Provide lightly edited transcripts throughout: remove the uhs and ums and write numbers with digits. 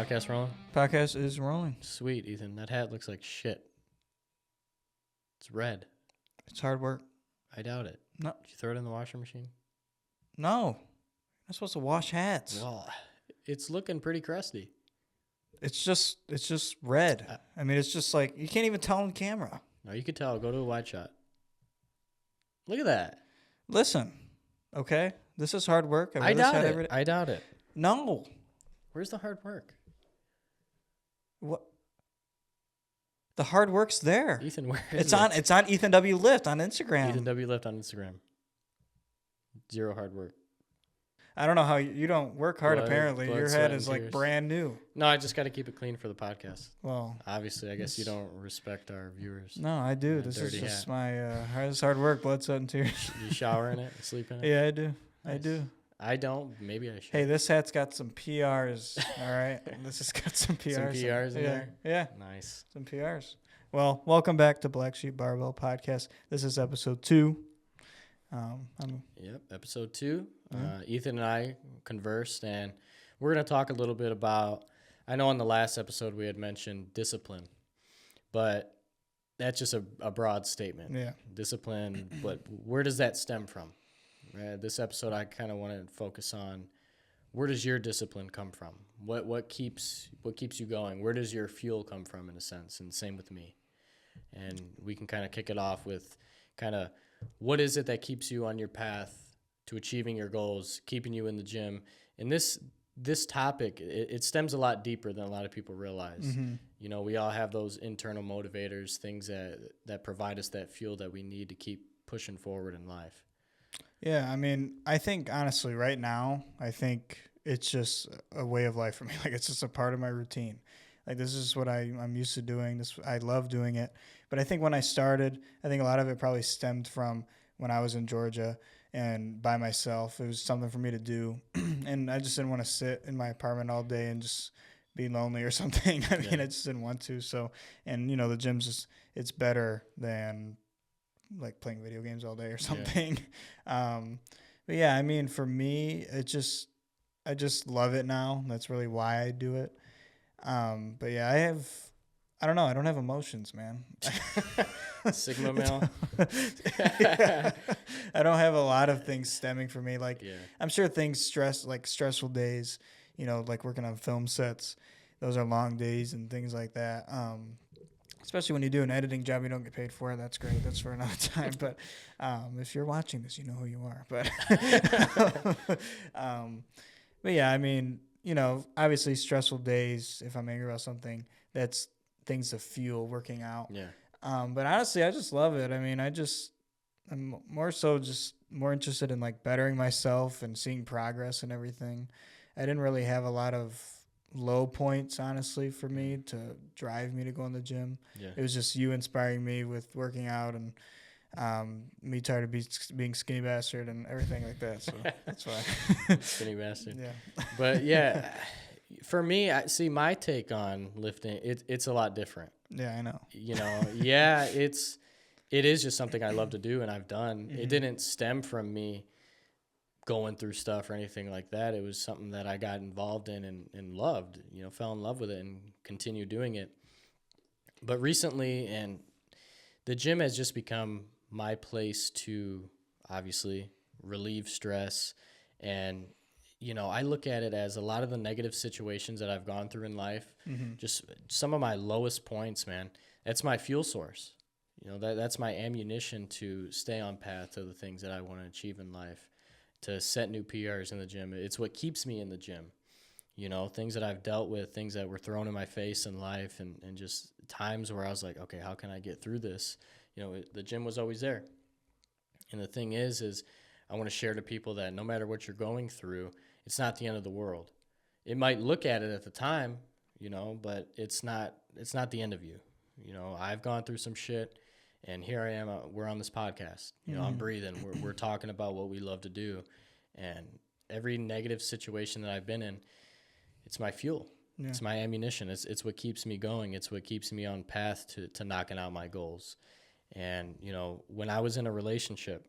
Podcast rolling? Podcast is rolling. Sweet, Ethan. That hat looks like shit. It's red. It's hard work. I doubt it. No. Did you throw it in the washing machine? No. I'm supposed to wash hats. Well, it's looking pretty crusty. It's just red. I mean, it's just like, you can't even tell on camera. No, you could tell. Go to a wide shot. Look at that. Listen, okay? This is hard work. I doubt it. I doubt it. No. Where's the hard work? What? The hard work's there. Ethan, where is it? It's on Ethan W. Lift on Instagram. Ethan W. Lift on Instagram. Zero hard work. I don't know how you don't work hard, apparently. Your head is like brand new. No, I just got to keep it clean for the podcast. Well, obviously, I guess you don't respect our viewers. No, I do. This is just my hard work, blood, sweat, and tears. You shower in it? Sleep in it? Yeah, I do. Nice. I do. I don't. Maybe I should. Hey, this hat's got some PRs, all right? This has got some PRs. Some PRs in there? Yeah. Nice. Some PRs. Well, welcome back to Blacksheep Barbell Podcast. This is episode 2. Yep, episode 2. Ethan and I conversed, and we're going to talk a little bit about, I know on the last episode we had mentioned discipline, but that's just a broad statement. Yeah. Discipline, but where does that stem from? This episode I kind of want to focus on, where does your discipline come from? What keeps you going? Where does your fuel come from, in a sense? And same with me. And we can kind of kick it off with kind of, what is it that keeps you on your path to achieving your goals, keeping you in the gym? And this topic, it stems a lot deeper than a lot of people realize. Mm-hmm. You know, we all have those internal motivators, things that provide us that fuel that we need to keep pushing forward in life. Yeah, I mean, I think honestly right now, I think it's just a way of life for me. Like, it's just a part of my routine. Like, this is what I'm used to doing. I love doing it. But I think when I started, I think a lot of it probably stemmed from when I was in Georgia and by myself. It was something for me to do. And I just didn't want to sit in my apartment all day and just be lonely or something. I mean, I just didn't want to. So, and, you know, the gym's it's better than like playing video games all day or something. Yeah. But yeah, I mean, for me, I just love it now. That's really why I do it. But yeah, I don't know. I don't have emotions, man. Sigma male. Yeah. I don't have a lot of things stemming for me. Like, I'm sure things stressful days, you know, like working on film sets. Those are long days and things like that. Especially when you do an editing job, you don't get paid for it. That's great. That's for another time. But if you're watching this, you know who you are. But yeah, I mean, you know, obviously stressful days, if I'm angry about something, that's things to fuel working out. Yeah. But honestly, I just love it. I mean, I'm more so just more interested in like bettering myself and seeing progress and everything. I didn't really have a lot of low points, honestly, for me to drive me to go in the gym. Yeah. It was just you inspiring me with working out and me tired of being skinny bastard and everything like that. So that's why. Skinny bastard. Yeah. But yeah, for me, I see my take on lifting. It's a lot different. Yeah, I know. You know, yeah, it is just something I love to do and I've done. Mm-hmm. It didn't stem from me going through stuff or anything like that. It was something that I got involved in and loved, you know, fell in love with it and continue doing it. But recently, and the gym has just become my place to obviously relieve stress. And, you know, I look at it as a lot of the negative situations that I've gone through in life, just some of my lowest points, man, that's my fuel source. You know, that's my ammunition to stay on path to the things that I want to achieve in life, to set new PRs in the gym. It's what keeps me in the gym. You know, things that I've dealt with, things that were thrown in my face in life, and just times where I was like, okay, how can I get through this? You know, the gym was always there. And the thing is I want to share to people that no matter what you're going through, it's not the end of the world. It might look at it at the time, you know, but it's not the end of you. You know, I've gone through some shit. And here I am, we're on this podcast. You know, I'm breathing. We're talking about what we love to do. And every negative situation that I've been in, it's my fuel. Yeah. It's my ammunition. It's what keeps me going. It's what keeps me on path to knocking out my goals. And, you know, when I was in a relationship,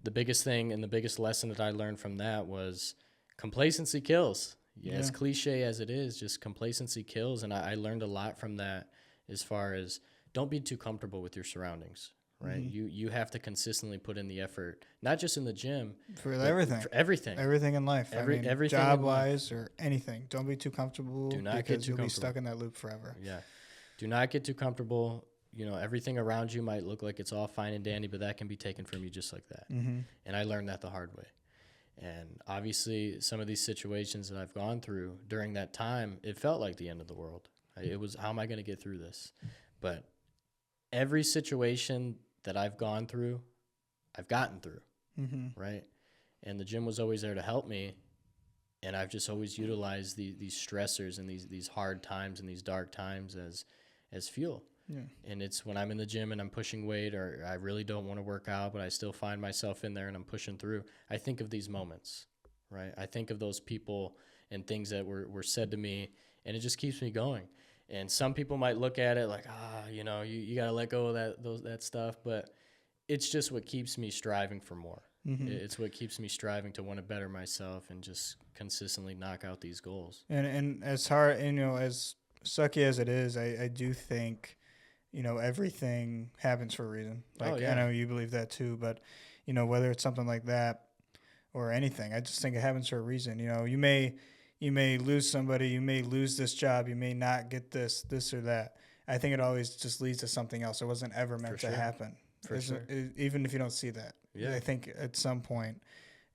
the biggest thing and the biggest lesson that I learned from that was complacency kills. Yeah, as cliche as it is, just complacency kills. And I learned a lot from that as far as don't be too comfortable with your surroundings, right? You have to consistently put in the effort, not just in the gym, For but everything. for everything. Everything in life. Everything job wise or anything. Don't be too comfortable Do not get because too you'll be comfortable. stuck in that loop forever. Yeah. Do not get too comfortable. You know, everything around you might look like it's all fine and dandy, but that can be taken from you just like that. And I learned that the hard way. And obviously, some of these situations that I've gone through during that time, it felt like the end of the world. It was, how am I going to get through this? But every situation that I've gone through, I've gotten through, right? And the gym was always there to help me. And I've just always utilized these stressors and these hard times and these dark times as fuel. Yeah. And it's when I'm in the gym and I'm pushing weight or I really don't want to work out, but I still find myself in there and I'm pushing through. I think of these moments, right? I think of those people and things that were said to me, and it just keeps me going. And some people might look at it like, you know, you got to let go of that stuff. But it's just what keeps me striving for more. It's what keeps me striving to want to better myself and just consistently knock out these goals. And as hard, you know, as sucky as it is, I do think, you know, everything happens for a reason. Like, I know you believe that too, but, you know, whether it's something like that or anything, I just think it happens for a reason. You know, you may lose somebody, you may lose this job, you may not get this or that. I think it always just leads to something else. It wasn't ever meant to happen. For sure. Even if you don't see that. Yeah. I think at some point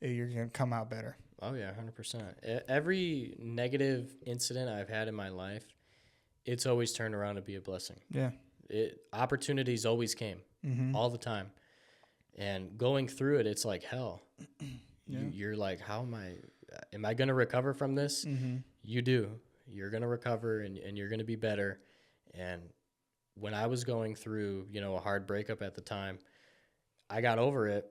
you're going to come out better. Oh, yeah, 100%. Every negative incident I've had in my life, it's always turned around to be a blessing. Yeah. Opportunities always came all the time. And going through it, it's like hell. You're like, how am I going to recover from this? You do. You're going to recover and you're going to be better. And when I was going through, you know, a hard breakup at the time, I got over it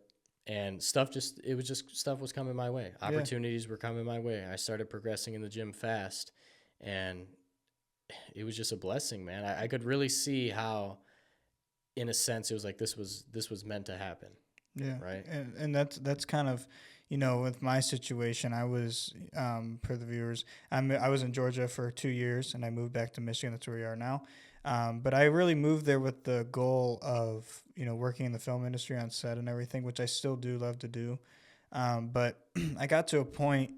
and stuff was coming my way. Opportunities were coming my way. I started progressing in the gym fast and it was just a blessing, man. I could really see how, in a sense, it was like this was meant to happen. Yeah. Right. And that's kind of, you know, with my situation, I was, for the viewers, I was in Georgia for 2 years and I moved back to Michigan. That's where we are now. But I really moved there with the goal of, you know, working in the film industry on set and everything, which I still do love to do. But I got to a point,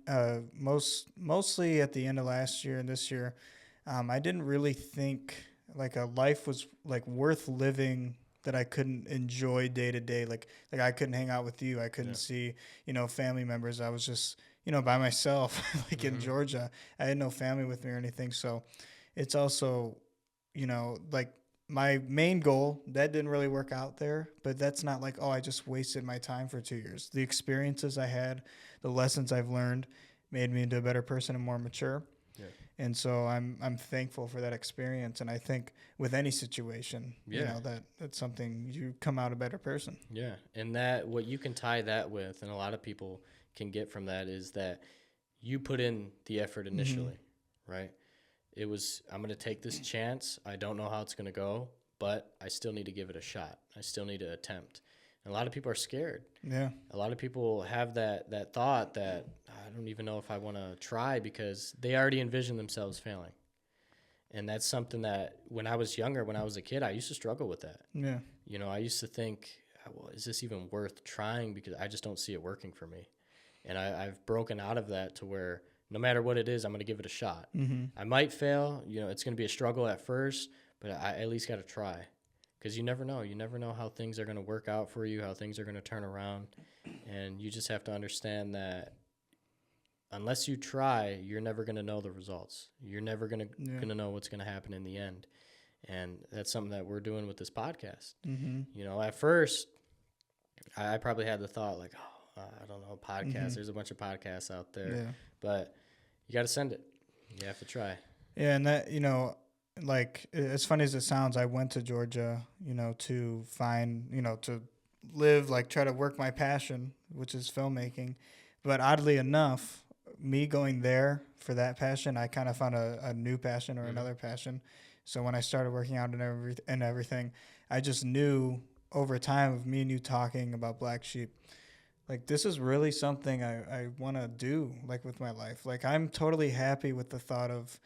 mostly at the end of last year and this year, I didn't really think like a life was like worth living that I couldn't enjoy day to day. Like I couldn't hang out with you. I couldn't see, you know, family members. I was just, you know, by myself, like in Georgia. I had no family with me or anything. So it's also, you know, like my main goal, that didn't really work out there, but that's not like, oh, I just wasted my time for 2 years. The experiences I had, the lessons I've learned made me into a better person and more mature. Yeah. And so I'm thankful for that experience. And I think with any situation, you know, that's something you come out a better person. Yeah. And that what you can tie that with, and a lot of people can get from that, is that you put in the effort initially, right? It was, I'm going to take this chance. I don't know how it's going to go, but I still need to give it a shot. I still need to attempt. And a lot of people are scared. Yeah. A lot of people have that thought that I don't even know if I want to try because they already envision themselves failing. And that's something that when I was younger, when I was a kid, I used to struggle with that. Yeah. You know, I used to think, well, is this even worth trying? Because I just don't see it working for me. And I've broken out of that to where no matter what it is, I'm going to give it a shot. I might fail. You know, it's going to be a struggle at first, but I at least got to try. Because you never know. You never know how things are going to work out for you, how things are going to turn around. And you just have to understand that unless you try, you're never going to know the results. You're never going to know what's going to happen in the end. And that's something that we're doing with this podcast. You know, at first, I probably had the thought like, oh, I don't know, podcasts. There's a bunch of podcasts out there. Yeah. But you got to send it. You have to try. Yeah, and that, you know, like, as funny as it sounds, I went to Georgia, you know, to find, you know, to live, like, try to work my passion, which is filmmaking. But oddly enough, me going there for that passion, I kind of found a new passion or another passion. So when I started working out and everything, I just knew over time of me and you talking about Blacksheep, like this is really something I want to do like with my life. Like I'm totally happy with the thought of,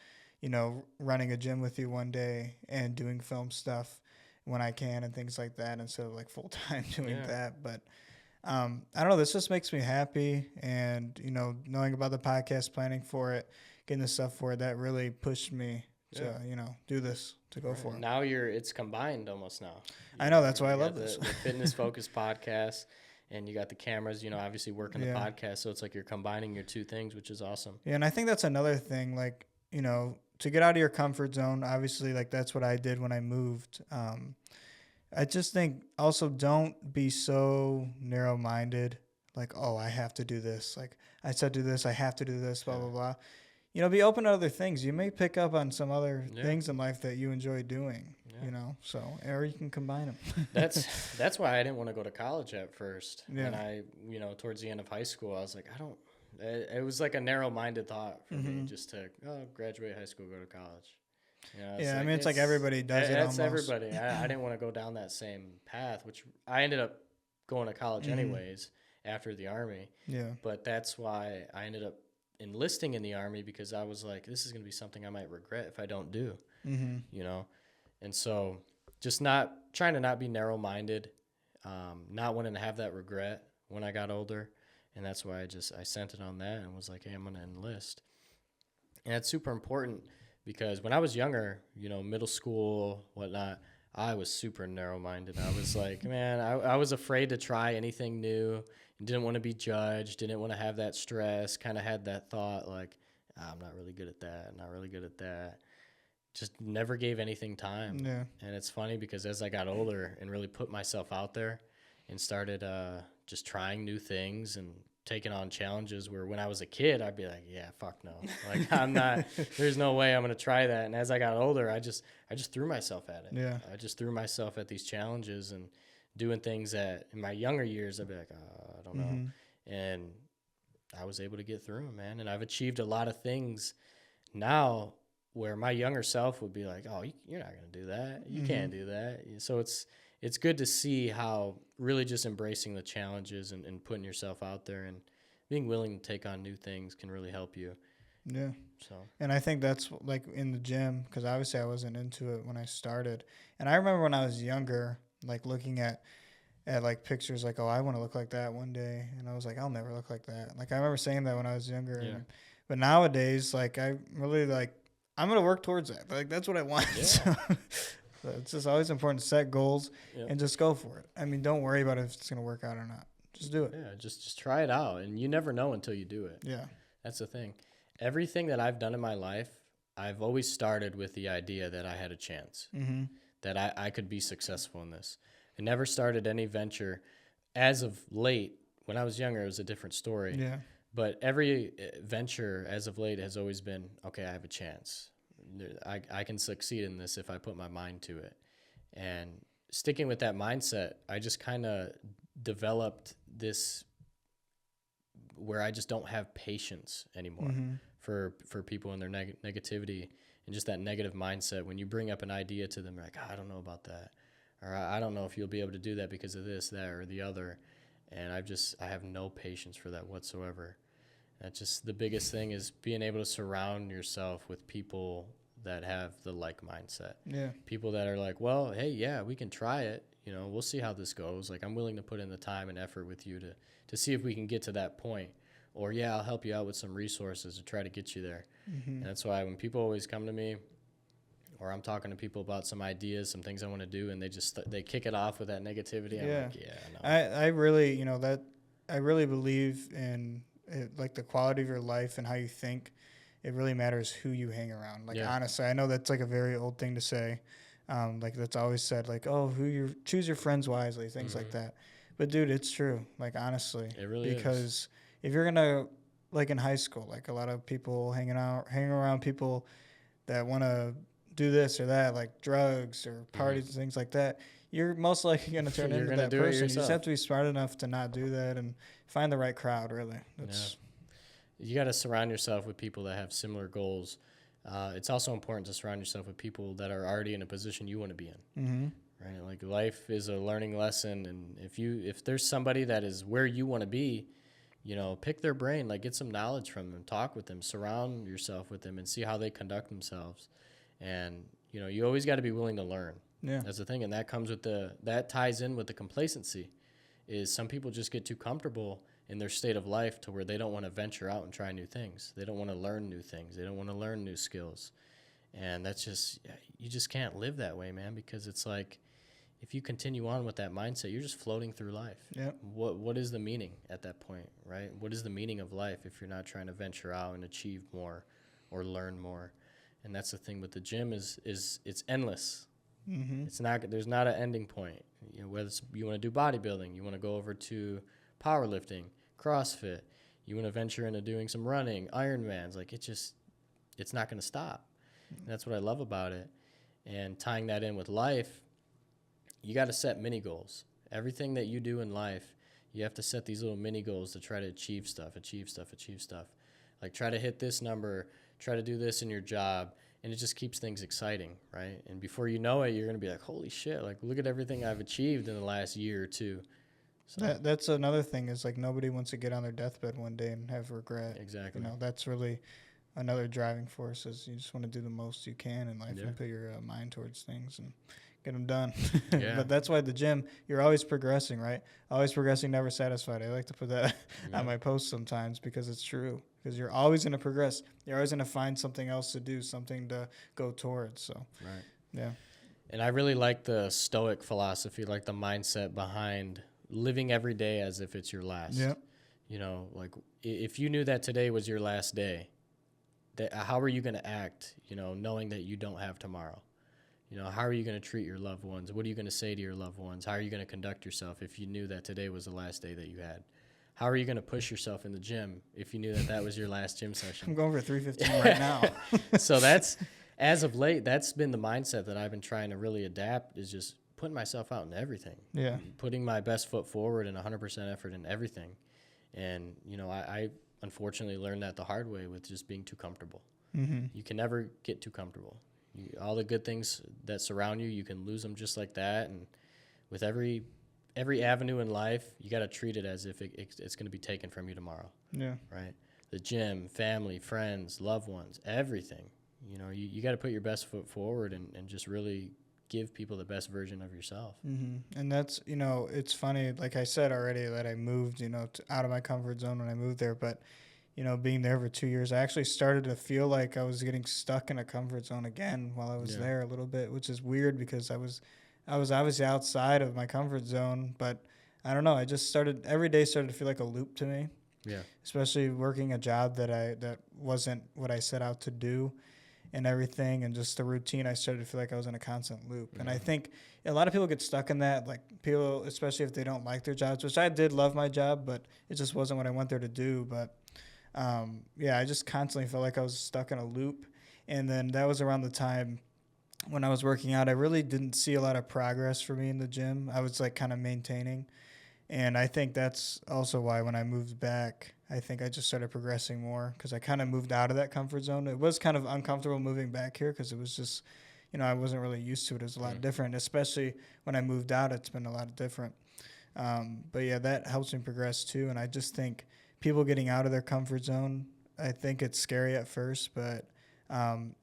running a gym with you one day and doing film stuff when I can and things like that instead of like full time doing Yeah. that. But I don't know, this just makes me happy. And, knowing about the podcast, planning for it, getting the stuff for it, that really pushed me to, do this, to go for it. Now it's combined almost now. I know, that's why I love this. The fitness focused podcast, and you got the cameras, obviously working the podcast. So it's like you're combining your two things, which is awesome. Yeah, and I think that's another thing, like, to get out of your comfort zone, obviously, like that's what I did when I moved. I just think also don't be so narrow-minded, like, oh, I have to do this. Like I said, do this, I have to do this, blah, blah, blah. Be open to other things. You may pick up on some other things in life that you enjoy doing, so, or you can combine them. That's why I didn't want to go to college at first. Yeah. And I, towards the end of high school, I was like, it was like a narrow-minded thought for me just to graduate high school, go to college. It's like everybody does it almost. That's everybody. I didn't want to go down that same path, which I ended up going to college anyways after the Army. Yeah. But that's why I ended up enlisting in the Army, because I was like, this is going to be something I might regret if I don't do, And so just trying to not be narrow-minded, not wanting to have that regret when I got older. And that's why I sent it on that and was like, hey, I'm going to enlist. And it's super important because when I was younger, middle school, whatnot, I was super narrow-minded. I was like, man, I was afraid to try anything new. Didn't want to be judged. Didn't want to have that stress. Kind of had that thought like, I'm not really good at that. Not really good at that. Just never gave anything time. Yeah. And it's funny because as I got older and really put myself out there and started just trying new things and taking on challenges, where when I was a kid, I'd be like, yeah, fuck no. Like I'm not, there's no way I'm going to try that. And as I got older, I just threw myself at it. Yeah. I just threw myself at these challenges and doing things that in my younger years, I'd be like, I don't know. And I was able to get through them, man. And I've achieved a lot of things now where my younger self would be like, oh, you're not going to do that. You can't do that. So it's good to see how really just embracing the challenges and putting yourself out there and being willing to take on new things can really help you. Yeah. So. And I think that's like in the gym, because obviously I wasn't into it when I started. And I remember when I was younger, like looking at like pictures, like, oh, I want to look like that one day. And I was like, I'll never look like that. Like I remember saying that when I was younger. Yeah. But nowadays, like I really like, I'm going to work towards that. Like that's what I want. Yeah. So it's just always important to set goals and just go for it. I mean, don't worry about if it's going to work out or not. Just do it. Yeah, just try it out. And you never know until you do it. Yeah. That's the thing. Everything that I've done in my life, I've always started with the idea that I had a chance, that I could be successful in this. I never started any venture. As of late, when I was younger, it was a different story. Yeah. But every venture as of late has always been, okay, I have a chance. I can succeed in this if I put my mind to it. And sticking with that mindset, I just kind of developed this where I just don't have patience anymore for people and their negativity and just that negative mindset. When you bring up an idea to them, they're like, I don't know about that. Or I don't know if you'll be able to do that because of this, that, or the other. And I have no patience for that whatsoever. That's just the biggest thing, is being able to surround yourself with people that have the like mindset. Yeah. People that are like, well, hey, yeah, we can try it. We'll see how this goes. Like, I'm willing to put in the time and effort with you to see if we can get to that point. Or, yeah, I'll help you out with some resources to try to get you there. And that's why when people always come to me, or I'm talking to people about some ideas, some things I want to do, and they kick it off with that negativity. I'm like, yeah, no. I really, I really believe in it, like the quality of your life and how you think. It really matters who you hang around. Like, honestly, I know that's like a very old thing to say. Like that's always said, like, oh, choose your friends wisely, things like that. But dude, it's true. Like, honestly, it really is. Because if you're gonna, like in high school, like a lot of people hanging around people that want to do this or that, like drugs or parties and things like that, you're most likely going to turn into that person. You just have to be smart enough to not do that and find the right crowd, really. You got to surround yourself with people that have similar goals. It's also important to surround yourself with people that are already in a position you want to be in, right? Like life is a learning lesson. And if there's somebody that is where you want to be, you know, pick their brain, like get some knowledge from them, talk with them, surround yourself with them and see how they conduct themselves. And, you know, you always got to be willing to learn. Yeah. That's the thing. And that comes with that ties in with the complacency, is some people just get too comfortable in their state of life to where they don't want to venture out and try new things. They don't want to learn new things. They don't want to learn new skills. And that's just, you just can't live that way, man, because it's like, if you continue on with that mindset, you're just floating through life. Yep. What is the meaning at that point, right? What is the meaning of life if you're not trying to venture out and achieve more or learn more? And that's the thing with the gym is it's endless. Mm-hmm. There's not an ending point. You know, whether you want to do bodybuilding, you want to go over to powerlifting, CrossFit, you want to venture into doing some running, Ironmans, like it's not going to stop. And that's what I love about it. And tying that in with life, you got to set mini goals. Everything that you do in life, you have to set these little mini goals to try to achieve stuff. Like try to hit this number, try to do this in your job, and it just keeps things exciting, right? And before you know it, you're going to be like, holy shit, like look at everything I've achieved in the last year or two. So That's another thing, is like nobody wants to get on their deathbed one day and have regret. exactly. You know, that's really another driving force, is you just want to do the most you can in life and put your mind towards things and get them done. Yeah. But that's why the gym, you're always progressing, right? Always progressing, never satisfied. I like to put that on my posts sometimes because it's true. Because you're always going to progress. You're always going to find something else to do, something to go towards. So, right. Yeah. And I really like the Stoic philosophy, like the mindset behind living every day as if it's your last. Yep. You know, like if you knew that today was your last day, how are you going to act, you know, knowing that you don't have tomorrow? You know, how are you going to treat your loved ones? What are you going to say to your loved ones? How are you going to conduct yourself if you knew that today was the last day that you had? How are you going to push yourself in the gym if you knew that that was your last gym session? I'm going for 315 right now. So that's, as of late, that's been the mindset that I've been trying to really adapt, is just putting myself out in everything. Yeah. Putting my best foot forward and 100% effort in everything. And, you know, I unfortunately learned that the hard way with just being too comfortable. Mm-hmm. You can never get too comfortable. All the good things that surround you, you can lose them just like that. And with every avenue in life, you got to treat it as if it's going to be taken from you tomorrow. Yeah. Right? The gym, family, friends, loved ones, everything. You know, you got to put your best foot forward and just really give people the best version of yourself. Mm-hmm. And that's, you know, it's funny, like I said already, that I moved, you know, out of my comfort zone when I moved there. But, you know, being there for 2 years, I actually started to feel like I was getting stuck in a comfort zone again while I was there a little bit, which is weird because I was obviously outside of my comfort zone. But I don't know, I just every day started to feel like a loop to me. Yeah. Especially working a job that wasn't what I set out to do and everything, and just the routine, I started to feel like I was in a constant loop. And I think a lot of people get stuck in that, like people, especially if they don't like their jobs, which I did love my job, but it just wasn't what I went there to do. But I just constantly felt like I was stuck in a loop. And then that was around the time when I was working out. I really didn't see a lot of progress for me in the gym. I was like kind of maintaining. And I think that's also why when I moved back, I think I just started progressing more because I kind of moved out of that comfort zone. It was kind of uncomfortable moving back here because it was just, you know, I wasn't really used to it. It was a lot different, especially when I moved out. It's been a lot different. But yeah, that helps me progress too. And I just think people getting out of their comfort zone, I think it's scary at first, but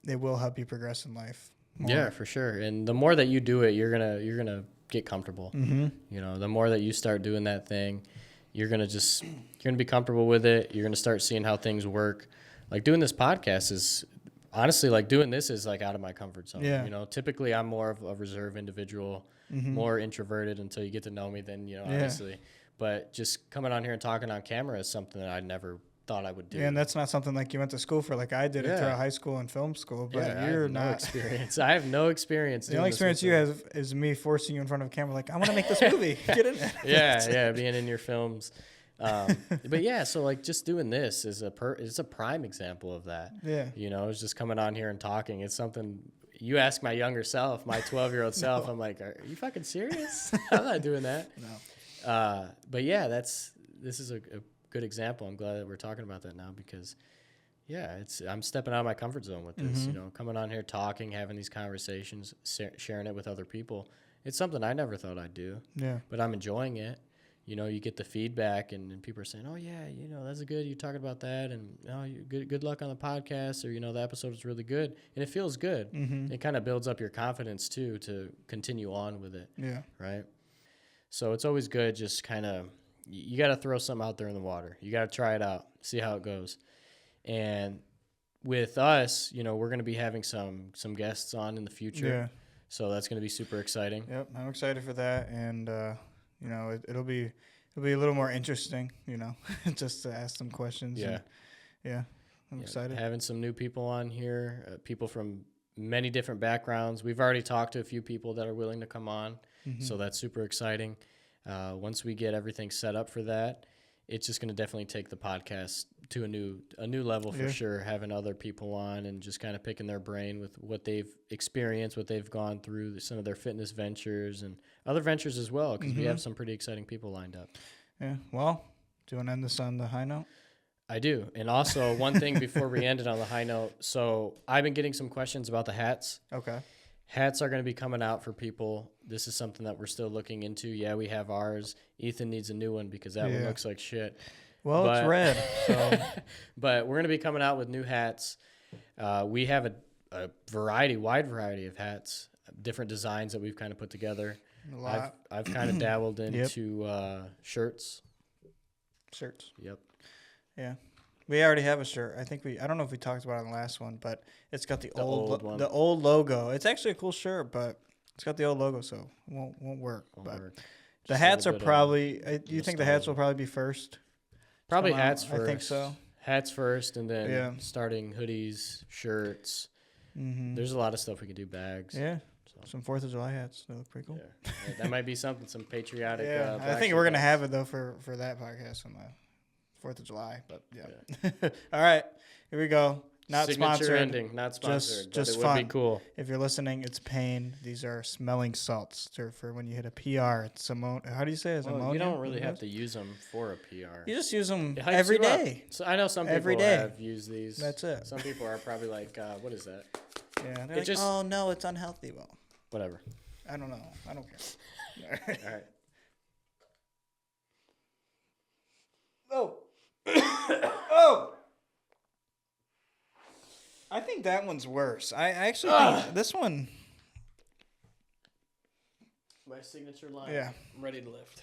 it will help you progress in life more. Yeah, for sure. And the more that you do it, you're gonna get comfortable. Mm-hmm. You know, the more that you start doing that thing, you're gonna be comfortable with it. You're gonna start seeing how things work. Like doing this podcast is honestly, like doing this is like out of my comfort zone. Yeah. You know, typically I'm more of a reserved individual, more introverted until you get to know me. Then, you know, obviously, but just coming on here and talking on camera is something that I never thought I would do. Yeah, and that's not something like you went to school for, like I did it throughout high school and film school, but you're not. No experience. I have no experience. The only experience you have is me forcing you in front of a camera, like, I want to make this movie. Get in there. Yeah, being in your films. But yeah, so like just doing this is it's a prime example of that. Yeah. You know, it's just coming on here and talking. It's something you ask my younger self, my 12-year-old self, I'm like, are you fucking serious? I'm not doing that. No. But yeah, this is a good example. I'm glad that we're talking about that now because I'm stepping out of my comfort zone with this, you know, coming on here, talking, having these conversations, sharing it with other people. it's something I never thought I'd do. Yeah. But I'm enjoying it. You know, you get the feedback, and people are saying, "Oh yeah, you know, that's good. You're talking about that, and oh, good luck on the podcast," or you know, the episode was really good, and it feels good. Mm-hmm. It kind of builds up your confidence too to continue on with it. Yeah. Right. So it's always good. Just kind of you got to throw something out there in the water. You got to try it out, see how it goes. And with us, you know, we're going to be having some guests on in the future. Yeah. So that's going to be super exciting. Yep. I'm excited for that, and you know, it'll be a little more interesting. You know, just to ask some questions. Yeah. And, yeah. I'm excited. Having some new people on here, people from many different backgrounds. We've already talked to a few people that are willing to come on, so that's super exciting. Once we get everything set up for that, it's just going to definitely take the podcast to a new level for sure, having other people on and just kind of picking their brain with what they've experienced, what they've gone through, some of their fitness ventures and other ventures as well, because we have some pretty exciting people lined up. Yeah. Well, do you want to end this on the high note? I do. And also, one thing before we end it on the high note. So I've been getting some questions about the hats. Okay. Hats are going to be coming out for people. This is something that we're still looking into. Yeah, we have ours. Ethan needs a new one because that one looks like shit. Well, it's red. So. But we're going to be coming out with new hats. We have a wide variety of hats, different designs that we've kind of put together. A lot. I've kind of dabbled into shirts. Shirts. Yep. Yeah. We already have a shirt. I don't know if we talked about it in the last one, but it's got the old logo. It's actually a cool shirt, but it's got the old logo, so it won't work. The hats are probably, do you think the hats will probably be first? Probably hats first. I think so. Hats first, and then starting hoodies, shirts. Mm-hmm. There's a lot of stuff we can do, bags. Yeah. So. Some 4th of July hats. They look pretty cool. Yeah. That might be something, some patriotic. I think we're going to have it, though, for that podcast on the 4th of July. But, yeah. All right. Here we go. Not Signature sponsored. Ending. Not sponsored. Just but it fun. would be cool. If you're listening, it's pain. These are smelling salts. They're for when you hit a PR. It's how do you say it? Well, you don't really have to use them for a PR. You just use them every day. So I know some people have used these. That's it. Some people are probably like, what is that? Yeah. They're like, oh, no, it's unhealthy. Well, whatever. I don't know. I don't care. All right. Oh. Oh. I think that one's worse. I actually think this one. My signature line. Yeah. I'm ready to lift.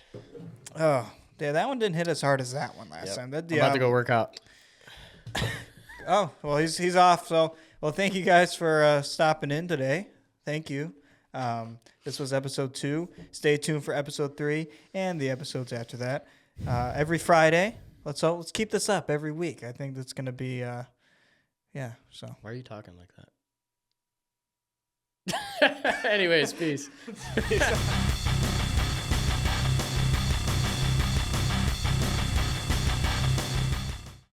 Oh, yeah, that one didn't hit as hard as that one last time. I'm about to go work out. Oh, well, he's off. So, well, thank you guys for stopping in today. Thank you. This was episode 2. Stay tuned for episode 3 and the episodes after that. Every Friday. Let's keep this up every week. I think that's going to be, so. Why are you talking like that? Anyways, peace.